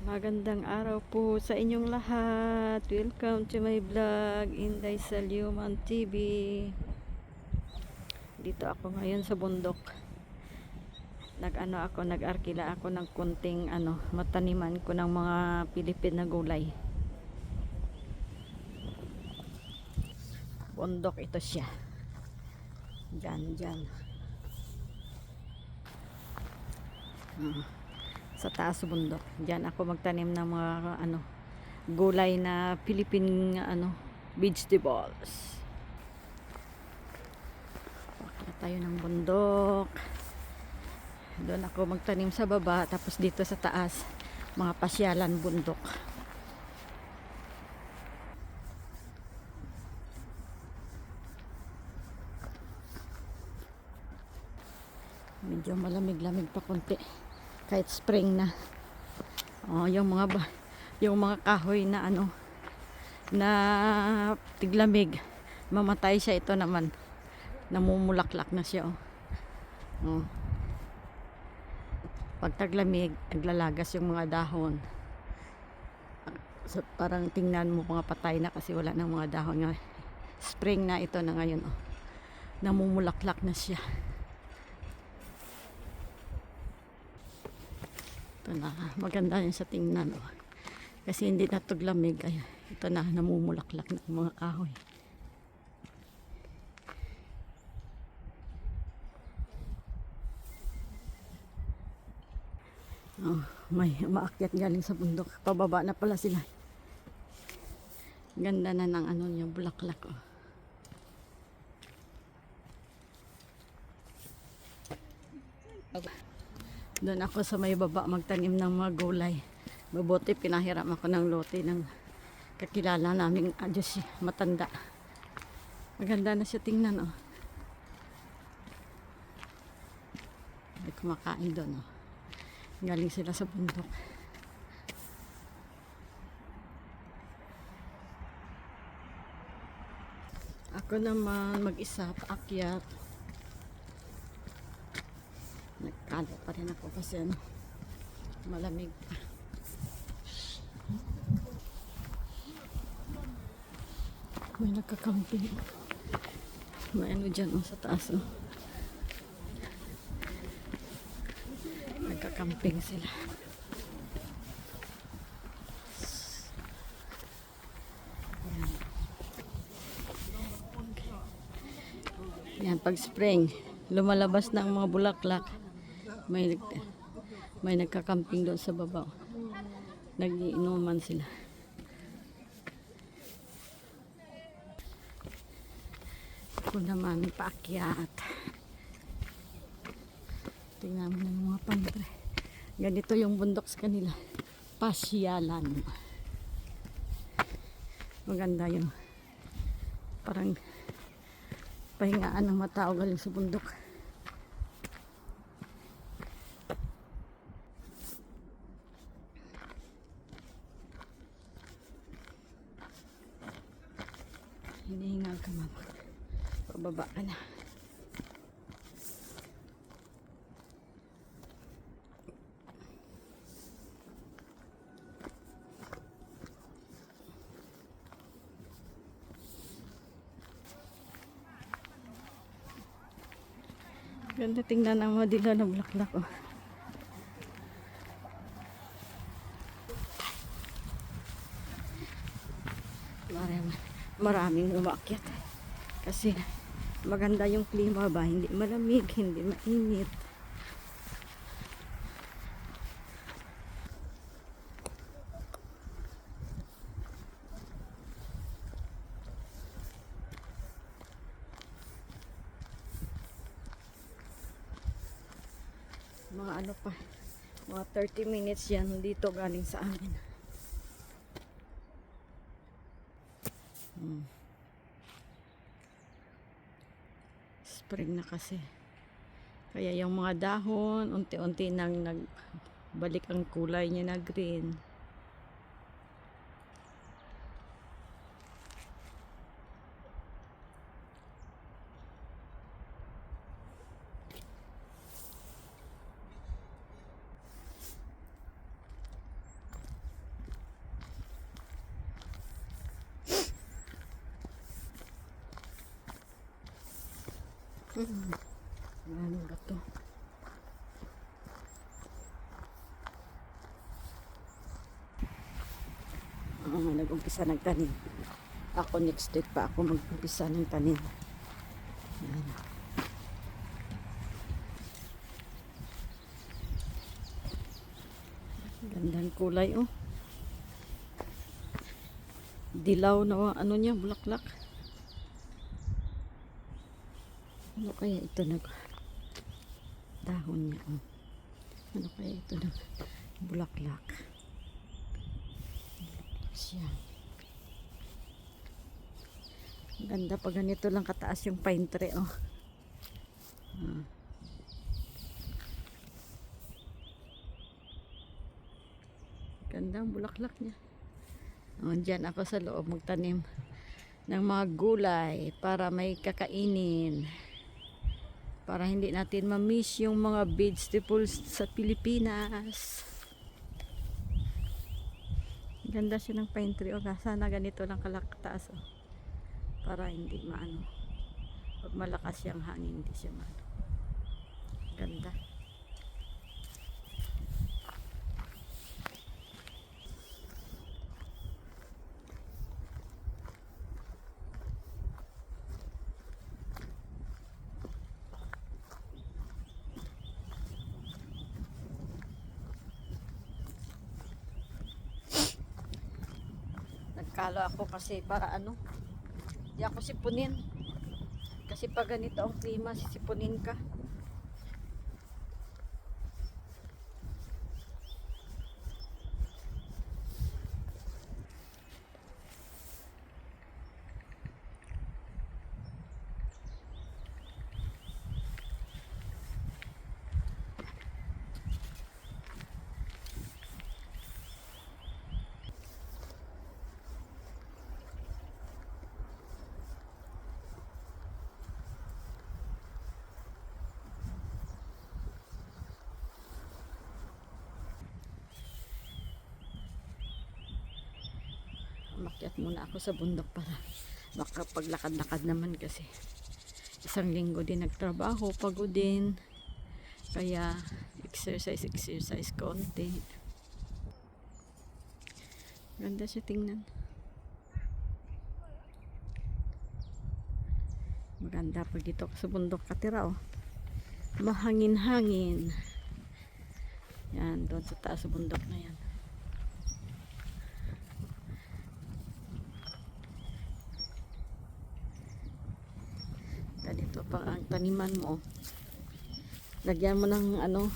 Magandang araw po sa inyong lahat. Welcome to my vlog, Inday Salyuman TV. Dito ako ngayon sa bundok. Nag-arkila ako ng kunting mataniman ko ng mga Pilipin na gulay. Bundok ito siya. Diyan. Sa taas bundok. Diyan ako magtanim ng mga gulay na Philippine vegetables. Pakita tayo ng bundok. Doon ako magtanim sa baba, tapos dito sa taas mga pasyalan bundok. Medyo malamig-lamig pa konti kahit spring na. Yung mga kahoy na na tiglamig, mamatay siya. Ito naman namumulaklak na siya. Pag taglamig, naglalagas yung mga dahon. So, parang tingnan mo mga patay na kasi wala ng mga dahon. Spring na ito na ngayon. Namumulaklak na siya. Ito na, maganda yun sa tingnan. Kasi hindi na taglamig. Ito na, namumulaklak ng mga kahoy. May umaakyat galing sa bundok. Pababa na pala sila. Ganda na ng niya, bulaklak. Doon ako sa may baba magtanim ng mga gulay. Mabuti pinahiram ako ng lote ng kakilala naming Diyos, matanda. Maganda na siya tingnan. May kumakain doon. Galing sila sa bundok. Ako naman mag-isa paakyat. Nagkalo pa rin ako kasi malamig pa. May nagkakamping. May dyan sa taas. Nagkakamping sila. Yan, pag spring, lumalabas na ang mga bulaklak. May nagkakamping doon sa baba. Nag-iinuman sila. Ako naman paakyat. Tingnan mo ng mga pantre. Ganito yung bundok sa kanila. Pasyalan. Maganda yun. Parang pahingaan ng mga tao galing sa bundok. Hinihingal ka, mama. Pababa ka na. Ganda tingnan ang mga dilaw na bulaklak. Maraming umakyat kasi maganda yung klima ba, hindi malamig, hindi mainit. Mga 30 minutes yan dito galing sa amin. Spring na kasi. Kaya yung mga dahon, unti-unti nang nagbalik ang kulay niya na green. Ano ba to? Nag-umpisa ng tanim. Ako next week pa ako mag-umpisa ng tanim. Yan. Gandang kulay oh. Dilaw na ano niya, bulaklak. Ano kaya ito nag dahon niya oh. Ano kaya ito nag bulaklak? Siya. Ganda pa ganito lang kataas yung pine tree oh. Ganda ang bulaklak niya. Oh, dyan ako sa loob magtanim ng mga gulay para may kakainin. Para hindi natin ma-miss yung mga vegetables sa Pilipinas. Ganda siya ng pine tree. O, sana ganito lang kalaktaas. O. Para hindi maano. Pag malakas yung hangin, hindi siya maano. Ganda. Nagkalo ako kasi para ano, di ako sipunin. Kasi pag ganito ang klima, sisipunin ka. Umakyat muna ako sa bundok para makapaglakad-lakad naman kasi isang linggo din nagtrabaho, pagod din, kaya exercise konti. Ganda siya tingnan, maganda pag dito sa bundok katira oh. Mahangin-hangin yan, doon sa taas sa bundok na yan. Dito pa ang taniman mo. Lagyan mo ng ano,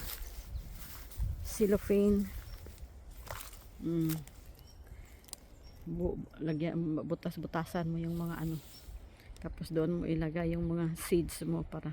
cellophane. Lagyan, butas-butasan mo yung mga ano. Tapos doon mo ilagay yung mga seeds mo para